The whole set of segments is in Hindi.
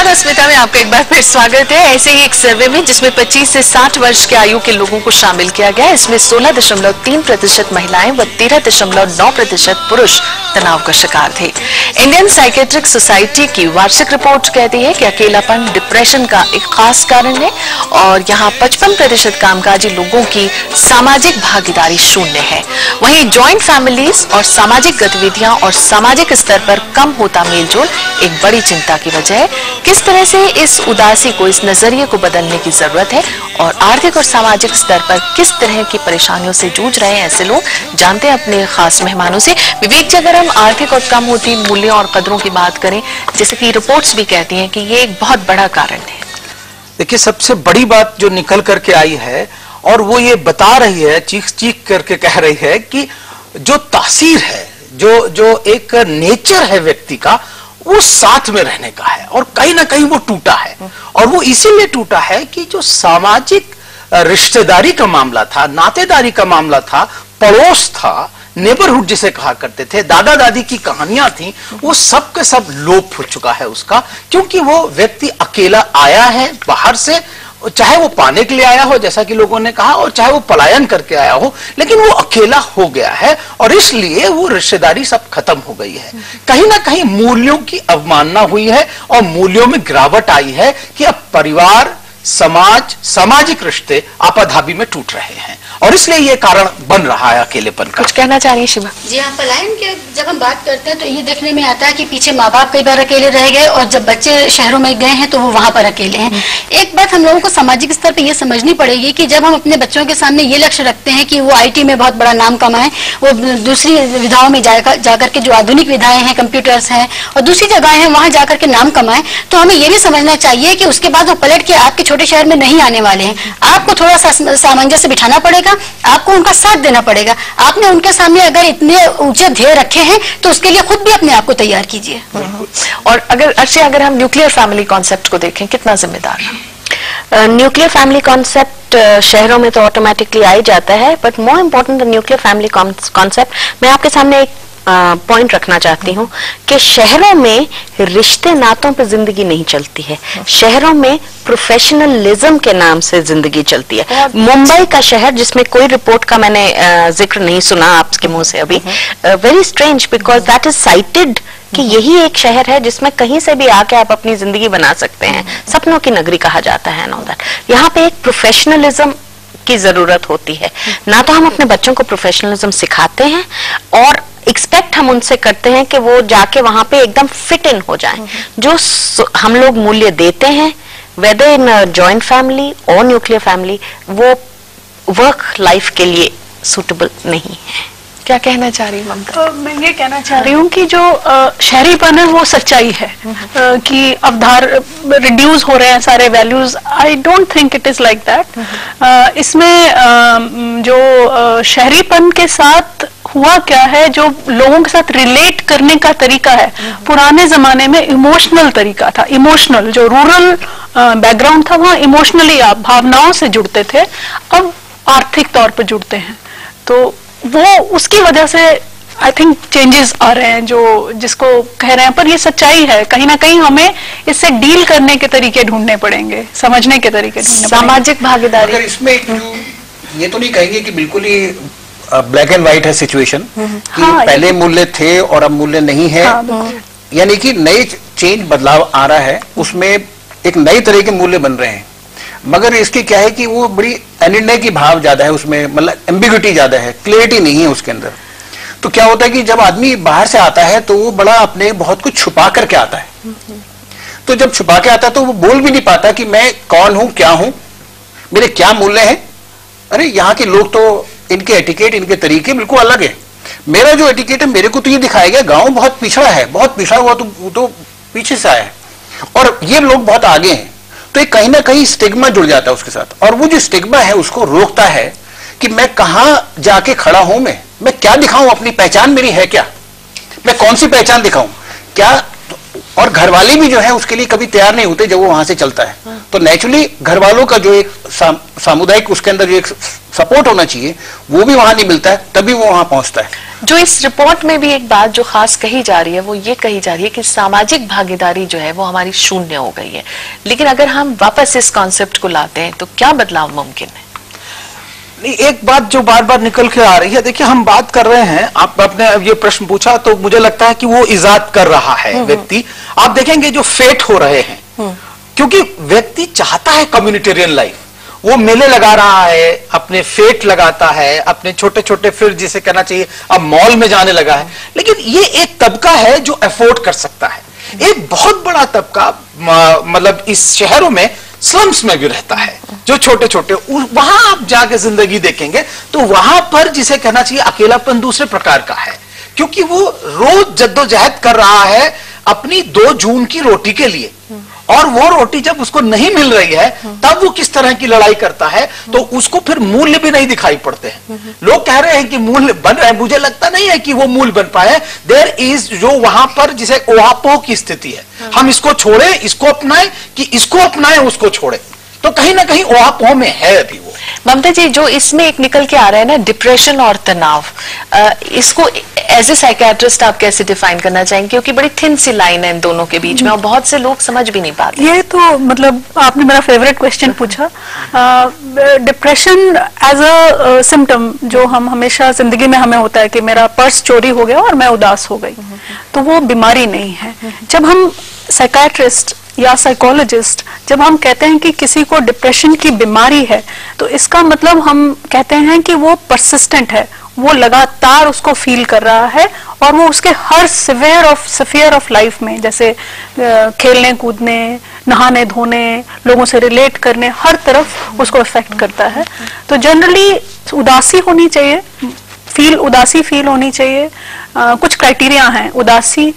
नमस्कार, अस्मिता में आपका एक बार फिर स्वागत है। ऐसे ही एक सर्वे में जिसमें 25 से 60 वर्ष के आयु के लोगों को शामिल किया गया, इसमें 16.3% महिलाएं व 13.9% पुरुष तनाव का शिकार थे। इंडियन साइकेट्रिक सोसाइटी की वार्षिक रिपोर्ट कहती है कि अकेलापन डिप्रेशन का एक खास कारण है और यहाँ 55% कामकाजी लोगों की सामाजिक भागीदारी शून्य है। वहीं ज्वाइंट फैमिलीज और सामाजिक गतिविधियां और सामाजिक स्तर पर कम होता मेलजोल एक बड़ी चिंता की वजह है। किस तरह से इस उदासी को, इस नजरिए को बदलने की जरूरत है और आर्थिक और सामाजिक स्तर पर किस तरह की परेशानियों से जूझ रहे हैं ऐसे लोग, जानते हैं अपने खास मेहमानों से। विवेक जी, अगर हम आर्थिक और कम होती मूल्यों और कदरों की बात करें, जैसे कि रिपोर्ट्स भी कहती हैं कि ये एक बहुत बड़ा कारण है। देखिए, सबसे बड़ी बात जो निकल करके आई है और वो ये बता रही है, चीख चीख करके कह रही है कि जो तासीर है, जो एक नेचर है व्यक्ति का, वो साथ में रहने का है और कहीं ना कहीं वो टूटा है। और वो इसीलिए टूटा है कि जो सामाजिक रिश्तेदारी का मामला था, नातेदारी का मामला था, पड़ोस था, नेबरहुड जिसे कहा करते थे, दादा दादी की कहानियां थी, वो सब के सब लोप हो चुका है उसका, क्योंकि वो व्यक्ति अकेला आया है बाहर से, चाहे वो पाने के लिए आया हो जैसा कि लोगों ने कहा, और चाहे वो पलायन करके आया हो, लेकिन वो अकेला हो गया है और इसलिए वो रिश्तेदारी सब खत्म हो गई है। कहीं ना कहीं मूल्यों की अवमानना हुई है और मूल्यों में गिरावट आई है कि अब परिवार, समाज, सामाजिक रिश्ते आपाधापी में टूट रहे हैं और इसलिए ये कारण बन रहा है अकेलेपन का। कुछ कहना चाह रही है शिवा? जी हाँ, पलायन के जब हम बात करते हैं तो ये देखने में आता है कि पीछे माँ बाप कई बार अकेले रह गए और जब बच्चे शहरों में गए हैं तो वो वहां पर अकेले हैं। एक बात हम लोगों को सामाजिक स्तर पे ये समझनी पड़ेगी कि जब हम अपने बच्चों के सामने ये लक्ष्य रखते हैं कि वो IT में बहुत बड़ा नाम कमाएं, वो दूसरी विधाओं में जाकर के जो आधुनिक विधाएं हैं, कंप्यूटर्स हैं और दूसरी जगह है वहां जाकर के नाम कमाएं, तो हमें ये भी समझना चाहिए कि उसके बाद वो पलट के आपके छोटे शहर में नहीं आने वाले हैं। आपको थोड़ा सा सामंजस्य बिठाना पड़ेगा, आपको उनका साथ देना पड़ेगा। आपने उनके सामने अगर इतने ऊंचे ध्येय रखे हैं तो उसके लिए खुद भी अपने आप को तैयार कीजिए। और अगर हम न्यूक्लियर फैमिली कॉन्सेप्ट को देखें, कितना जिम्मेदार है? न्यूक्लियर फैमिली कॉन्सेप्ट शहरों में तो ऑटोमेटिकली आ ही जाता है, but more important the nuclear family concept, मैं आपके सामने एक पॉइंट रखना चाहती हूँ कि शहरों में रिश्ते नातों पे जिंदगी नहीं चलती है, शहरों में प्रोफेशनलिज्म के नाम से जिंदगी चलती है। मुंबई का शहर, जिसमें कोई रिपोर्ट का मैंने जिक्र नहीं सुना आपके मुंह से अभी, very strange because that is cited कि यही एक शहर है जिसमें कहीं से भी आके आप अपनी जिंदगी बना सकते हैं, सपनों की नगरी कहा जाता है नो दैट। यहाँ पे एक प्रोफेशनलिज्म की जरूरत होती है। ना तो हम अपने बच्चों को प्रोफेशनलिज्म सिखाते हैं और एक्सपेक्ट हम उनसे करते हैं कि वो जाके वहां पे एकदम फिट इन हो जाएं। जो हम लोग मूल्य देते हैं, वेदर इन जॉइंट फैमिली और न्यूक्लियर फैमिली, वो वर्क लाइफ के लिए सूटेबल नहीं है। क्या कहना चाह रही ममता? मैं ये कहना चाह रही हूँ कि जो शहरीपन है वो सच्चाई है कि अवधार रिड्यूस हो रहे हैं सारे values. I don't think it is like that. इसमें जो शहरीपन के साथ हुआ क्या है, जो लोगों के साथ रिलेट करने का तरीका है, पुराने जमाने में इमोशनल तरीका था। इमोशनल, जो रूरल बैकग्राउंड था वहाँ इमोशनली आप भावनाओं से जुड़ते थे, अब आर्थिक तौर पर जुड़ते हैं। तो वो उसकी वजह से आई थिंक चेंजेस आ रहे हैं जो जिसको कह रहे हैं, पर ये सच्चाई है। कहीं ना कहीं हमें इससे डील करने के तरीके ढूंढने पड़ेंगे, समझने के तरीके ढूंढने पड़ेंगे। सामाजिक भागीदारी, अगर इसमें ये तो नहीं कहेंगे कि बिल्कुल ही ब्लैक एंड व्हाइट है सिचुएशन, कि पहले मूल्य थे और अब मूल्य नहीं है। यानी कि नए चेंज, बदलाव आ रहा है, उसमें एक नई तरह के मूल्य बन रहे हैं, मगर इसकी क्या है कि वो बड़ी अनिर्णय की भाव ज्यादा है उसमें, मतलब एम्बिग्युइटी ज्यादा है, क्लियरिटी नहीं है उसके अंदर। तो क्या होता है कि जब आदमी बाहर से आता है तो वो बड़ा अपने बहुत कुछ छुपा करके आता है। तो जब छुपा के आता है तो वो बोल भी नहीं पाता कि मैं कौन हूं, क्या हूं, मेरे क्या मूल्य हैं। अरे यहाँ के लोग तो, इनके एटिकेट, इनके तरीके बिल्कुल अलग है। मेरा जो एटिकेट है, मेरे को तो ये दिखाया गया गांव बहुत पिछड़ा है, बहुत पिछड़ा हुआ तो पीछे से आया है और ये लोग बहुत आगे हैं। तो एक कहीं ना कहीं स्टिग्मा जुड़ जाता है उसके साथ, और वो जो स्टिग्मा है उसको रोकता है कि मैं कहाँ जाके खड़ा हूं, मैं क्या दिखाऊं, अपनी पहचान मेरी है क्या, मैं कौन सी पहचान दिखाऊं क्या। और घर वाले भी जो है उसके लिए कभी तैयार नहीं होते जब वो वहां से चलता है। तो नेचुरली घर वालों का जो एक सामुदायिक उसके अंदर जो एक सपोर्ट होना चाहिए, वो भी वहां नहीं मिलता है, तभी वो वहां पहुंचता है। जो इस रिपोर्ट में भी एक बात जो खास कही जा रही है वो ये कही जा रही है कि सामाजिक भागीदारी जो है वो हमारी शून्य हो गई है। लेकिन अगर हम वापस इस कॉन्सेप्ट को लाते हैं तो क्या बदलाव मुमकिन है? नहीं, एक बात जो बार बार निकल के आ रही है, देखिए हम बात कर रहे हैं, आपने ये प्रश्न पूछा तो मुझे लगता है कि वो इजाद कर रहा है व्यक्ति। आप देखेंगे जो फेट हो रहे हैं, क्योंकि व्यक्ति चाहता है कम्युनिटेरियन लाइफ, वो मेले लगा रहा है, अपने फेट लगाता है, अपने छोटे छोटे, फिर जिसे कहना चाहिए अब मॉल में जाने लगा है। लेकिन ये एक तबका है जो अफोर्ड कर सकता है। एक बहुत बड़ा तबका मतलब इस शहरों में स्लम्स में भी रहता है, जो छोटे छोटे, वहां आप जाके जिंदगी देखेंगे तो वहां पर जिसे कहना चाहिए अकेलापन दूसरे प्रकार का है, क्योंकि वो रोज जद्दोजहद कर रहा है अपनी 2 जून की रोटी के लिए, और वो रोटी जब उसको नहीं मिल रही है तब वो किस तरह की लड़ाई करता है, तो उसको फिर मूल्य भी नहीं दिखाई पड़ते हैं। लोग कह रहे हैं कि मूल्य बन रहे हैं, मुझे लगता नहीं है कि वो मूल्य बन पाए। देयर इज जो वहां पर जिसे ओहापोह की स्थिति है, हम इसको छोड़े, इसको अपनाएं, कि इसको अपनाएं उसको छोड़े, तो कहीं ना कहीं ओहापोह में है अभी वो। ममता जी, जो इसमें एक निकल के आ रहा है ना, डिप्रेशन और तनाव, इसको एज ए साइकियाट्रिस्ट आप कैसे डिफाइन करना चाहेंगे? क्योंकि बड़ी थिन सी लाइन है इन दोनों के बीच में और बहुत से लोग समझ भी नहीं पाते। ये तो मतलब आपने मेरा फेवरेट क्वेश्चन पूछा। डिप्रेशन एज अ सिम्टम जो हम हमेशा जिंदगी में हमें होता है कि मेरा पर्स चोरी हो गया और मैं उदास हो गई, तो वो बीमारी नहीं है। जब हम साइकियाट्रिस्ट या साइकोलॉजिस्ट जब हम कहते हैं कि किसी को डिप्रेशन की बीमारी है, तो इसका मतलब हम कहते हैं कि वो परसिस्टेंट है, वो लगातार उसको फील कर रहा है, और वो उसके हर स्फीयर ऑफ लाइफ में, जैसे खेलने कूदने, नहाने धोने, लोगों से रिलेट करने, हर तरफ उसको इफेक्ट करता है। तो जनरली उदासी होनी चाहिए, उदासी फील होनी चाहिए। कुछ क्राइटेरिया हैं। उदासी,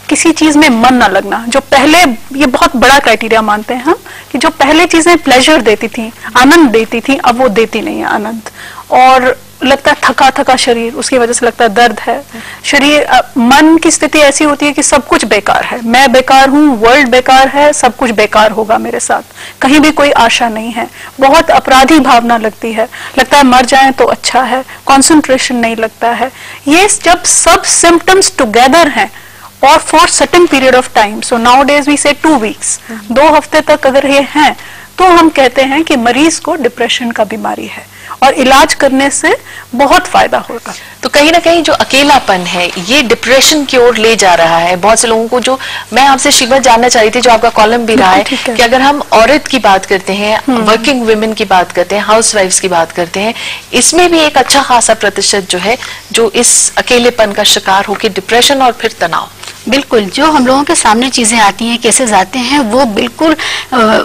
किसी चीज में मन ना लगना, जो पहले, ये बहुत बड़ा क्राइटेरिया मानते हैं हम, कि जो पहले चीजें प्लेजर देती थी, आनंद देती थी, अब वो देती नहीं है आनंद, और लगता है थका थका शरीर, उसकी वजह से लगता है दर्द है शरीर। मन की स्थिति ऐसी होती है कि सब कुछ बेकार है, मैं बेकार हूँ, वर्ल्ड बेकार है, सब कुछ बेकार होगा मेरे साथ, कहीं भी कोई आशा नहीं है, बहुत अपराधी भावना लगती है, लगता है मर जाएं तो अच्छा है, कंसंट्रेशन नहीं लगता है। ये जब सब सिम्टम्स टुगेदर हैं और for certain period of time, so nowadays we say 2 weeks, 2 हफ्ते तक अगर ये हैं, तो हम कहते हैं कि मरीज को डिप्रेशन का बीमारी है, और इलाज करने से बहुत फायदा होगा। तो कहीं ना कहीं जो अकेलापन है ये डिप्रेशन की ओर ले जा रहा है बहुत से लोगों को। जो मैं आपसे शिवा जानना चाह रही थी, जो आपका कॉलम भी रहा है, कि अगर हम औरत की बात करते हैं, वर्किंग वुमेन की बात करते हैं, हाउस वाइफ्स की बात करते हैं, इसमें भी एक अच्छा खासा प्रतिशत जो है जो इस अकेलेपन का शिकार होकर डिप्रेशन और फिर तनाव। बिल्कुल, जो हम लोगों के सामने चीजें आती हैं, केसेस आते हैं, वो बिल्कुल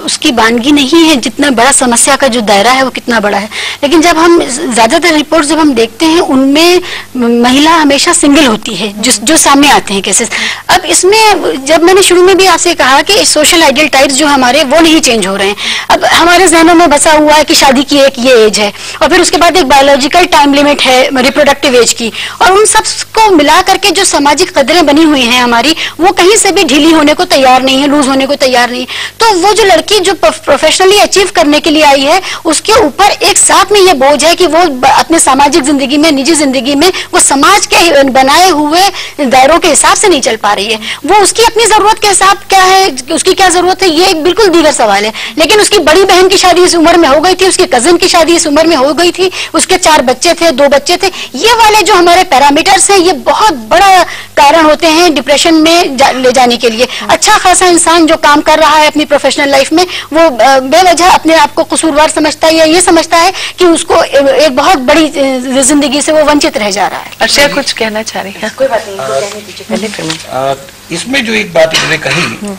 उसकी वानगी नहीं है। जितना बड़ा समस्या का जो दायरा है वो कितना बड़ा है, लेकिन जब हम ज्यादातर रिपोर्ट जब हम देखते हैं, उनमें महिला हमेशा सिंगल होती है, जो सामने आते हैं केसेस। अब इसमें जब मैंने शुरू में भी आपसे कहा कि सोशल आइडियल टाइप्स जो हमारे वो नहीं चेंज हो रहे हैं। अब हमारे जहनों में बसा हुआ है कि शादी की एक ये एज है, और फिर उसके बाद एक बायोलॉजिकल टाइम लिमिट है रिप्रोडक्टिव एज की, और उन सब को मिला करके जो सामाजिक कदरें बनी हुई हैं हमारी, वो कहीं से भी ढीली होने को तैयार नहीं है, लूज होने को तैयार नहीं। तो वो जो लड़की जो प्रोफेशनली अचीव करने के लिए आई है, उसके ऊपर एक साथ में ये बोझ है कि वो अपने सामाजिक जिंदगी में, निजी जिंदगी में, वो समाज के बनाए हुए दायरों के हिसाब से नहीं चल पा रही है। वो उसकी अपनी जरूरत के हिसाब क्या है, उसकी क्या जरूरत है, ये एक बिल्कुल दीगर सवाल है। लेकिन उसकी बड़ी बहन की शादी इस उम्र में हो गई थी, उसकी कजिन की शादी इस उम्र में हो गई थी, उसके 4 बच्चे थे, 2 बच्चे थे। ये वाले जो हमारे पैरामीटर्स हैं, ये बहुत बड़ा कारण होते हैं डिप्रेशन में ले जाने के लिए। अच्छा खासा इंसान जो काम कर रहा है अपनी प्रोफेशनल लाइफ में, वो बेवजह अपने आप को कसूरवार समझता है, या ये समझता है कि उसको एक बहुत बड़ी जिंदगी से वो वंचित रह जा रहा है। अर्षिया कुछ कहना चाह रही है? कोई बात नहीं, कहने दीजिए पहले फिर मैं। इसमें जो एक बात इन्होंने कही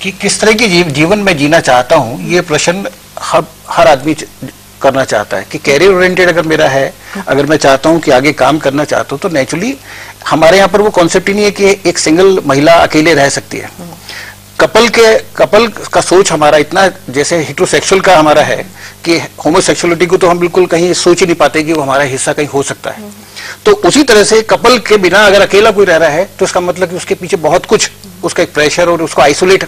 कि किस तरह की जीवन में जीना चाहता हूँ, ये प्रश्न हर आदमी करना चाहता है कि कैरियर ओरिएंटेड अगर मेरा है, अगर मैं चाहता हूं कि आगे काम करना चाहता हूं, तो नेचुरली हमारे यहाँ पर वो कॉन्सेप्ट ही नहीं है कि एक सिंगल महिला अकेले रह सकती है। कपल का सोच हमारा इतना जैसे हेटेरोसेक्सुअल का हमारा है कि होमोसेक्सुअलिटी को तो हम बिल्कुल कहीं सोच ही नहीं पाते कि वो हमारा हिस्सा कहीं हो सकता है। तो उसी तरह से कपल के बिना अगर अकेला कोई रह रहा है, तो इसका मतलब कि उसके पीछे बहुत कुछ, उसका एक प्रेशर, और उसको आइसोलेट,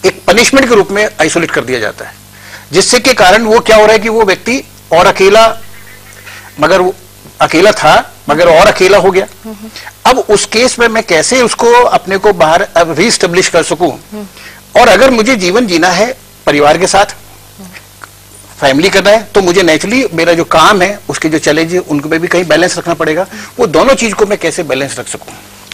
एक पनिशमेंट के रूप में आइसोलेट कर दिया जाता है, जिससे के कारण वो क्या हो रहा है कि वो व्यक्ति और अकेला मगर वो अकेला था, मगर और अकेला हो गया। अब उस केस में मैं कैसे उसको अपने को बाहर रीस्टेब्लिश कर सकूं, और अगर मुझे जीवन जीना है परिवार के साथ, फैमिली करना है, तो मुझे नेचुरली मेरा जो काम है उसके जो चैलेंज है उनको पे भी कहीं बैलेंस रखना पड़ेगा। वो दोनों चीज को मैं कैसे बैलेंस रख सकूं।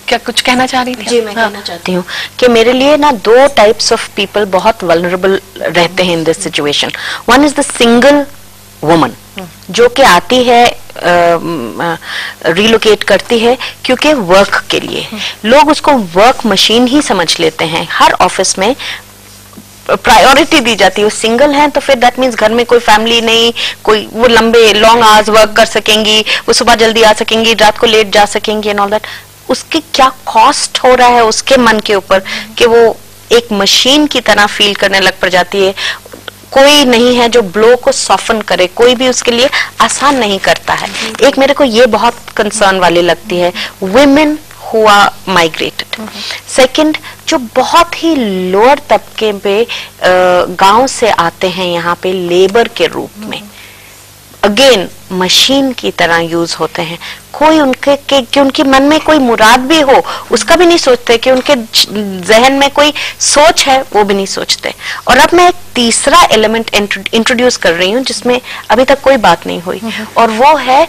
क्या कुछ कहना चाह रही थी? जी, मैं कहना चाहती हूँ कि मेरे लिए ना दो टाइप्स ऑफ पीपल बहुत वल्नरेबल रहते हैं in this situation. One is the single woman जो कि आती है, रिलोकेट करती है क्योंकि वर्क के लिए। लोग उसको वर्क मशीन ही समझ लेते हैं। हर ऑफिस में प्रायोरिटी दी जाती है। वो सिंगल हैं तो फिर दैट मीन्स घर में कोई फैमिली नहीं, कोई वो लंबे लॉन्ग आवर्स वर्क कर सकेंगी, वो सुबह जल्दी आ सकेंगी, रात को लेट जा सकेंगी एंड ऑल दैट। उसकी क्या कॉस्ट हो रहा है उसके मन के ऊपर कि वो एक मशीन की तरह फील करने लग पड़ जाती है। कोई नहीं है जो ब्लो को सॉफन करे, कोई भी उसके लिए आसान नहीं करता है। एक मेरे को ये बहुत कंसर्न वाली लगती है, women who are migrated। Second, जो बहुत ही लोअर तबके पे गांव से आते हैं यहाँ पे लेबर के रूप में, अगेन मशीन की तरह यूज होते हैं। कोई उनके कि उनके मन में कोई मुराद भी हो उसका भी नहीं सोचते, कि उनके जहन में कोई सोच है वो भी नहीं सोचते। और अब मैं एक तीसरा एलिमेंट इंट्रोड्यूस कर रही हूँ जिसमें अभी तक कोई बात नहीं हुई, और वो है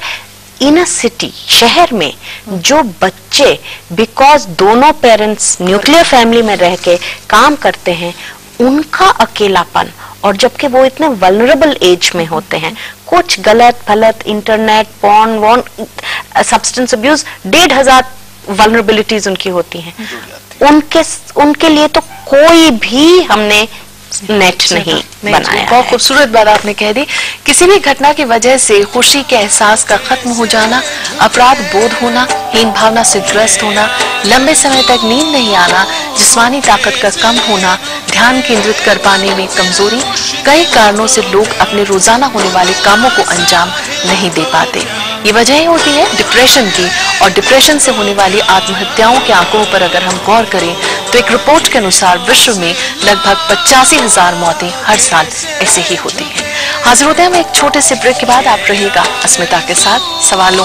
इन अ सिटी, शहर में जो बच्चे बिकॉज दोनों पेरेंट्स न्यूक्लियर फैमिली में रह के काम करते हैं, उनका अकेलापन, और जबकि वो इतने वल्नरेबल एज में होते हैं, कुछ गलत फलत इंटरनेट पॉर्न वॉन सब्सटेंस अब्यूज 1500 वल्नरेबिलिटीज उनकी होती हैं। उनके लिए तो कोई भी हमने नेट नहीं बनाया। बहुत खूबसूरत बात आपने कह दी। किसी भी घटना की वजह से खुशी के एहसास का खत्म हो जाना, अपराध बोध होना, हीन भावना से ग्रस्त होना, लंबे समय तक नींद नहीं आना, जिस्मानी ताकत का कम होना, ध्यान केंद्रित कर पाने में कमजोरी, कई कारणों से लोग अपने रोजाना होने वाले कामों को अंजाम नहीं दे पाते। ये वजह होती है डिप्रेशन की, और डिप्रेशन से होने वाली आत्महत्याओं के आंकड़ों पर अगर हम गौर करें तो एक रिपोर्ट के अनुसार विश्व में लगभग 85,000 मौतें हर साल ऐसे ही होती हैं। हाजिर होते हैं हम एक छोटे से ब्रेक के बाद। आप रहिएगा अस्मिता के साथ सवालों